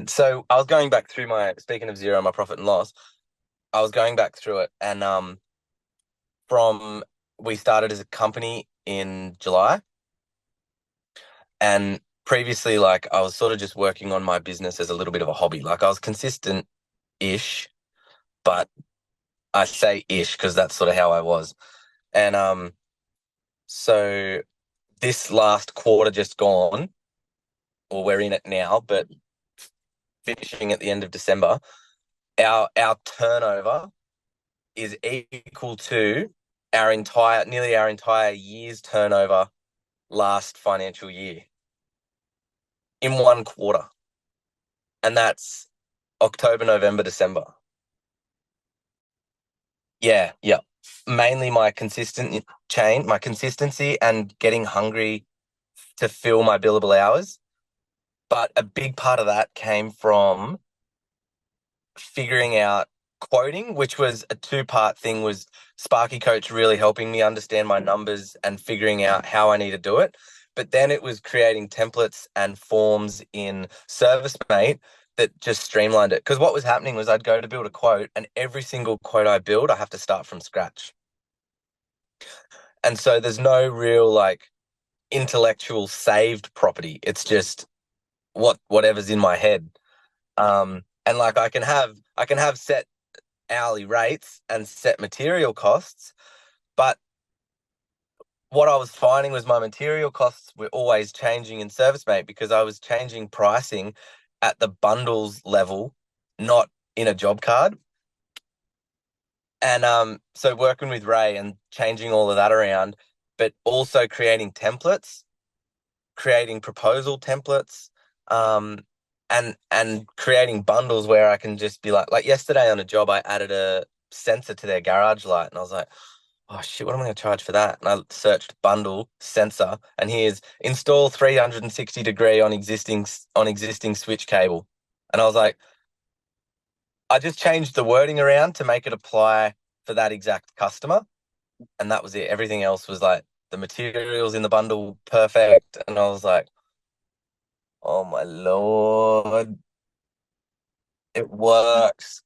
So I was going back through speaking of zero, my profit and loss, I was going back through it and from we started as a company in July, and previously like I was sort of just working on my business as a little bit of a hobby. Like I was consistent-ish, but I say ish because that's sort of how I was. And so this last quarter just gone, or we're in it now, but finishing at the end of December, our turnover is equal to nearly our entire year's turnover last financial year in one quarter. And that's October, November, December. Yeah, yeah. Mainly my consistency and getting hungry to fill my billable hours. But a big part of that came from figuring out quoting, which was a two-part thing, was Sparky Coach really helping me understand my numbers and figuring out how I need to do it. But then it was creating templates and forms in ServiceMate that just streamlined it. Because what was happening was I'd go to build a quote, and every single quote I build, I have to start from scratch. And so there's no real like intellectual saved property. It's just whatever's in my head. And like I can have set hourly rates and set material costs, but what I was finding was my material costs were always changing in ServiceMate because I was changing pricing at the bundles level, not in a job card. And so working with Ray and changing all of that around, but also creating templates, creating proposal templates, um, and creating bundles where I can just be like yesterday on a job, I added a sensor to their garage light, and I was like, oh shit, what am I going to charge for that? And I searched bundle sensor, and here's install 360 degree on existing switch cable, and I was like, I just changed the wording around to make it apply for that exact customer, and that was it. Everything else was like the materials in the bundle perfect, and I was like, oh my Lord, it works.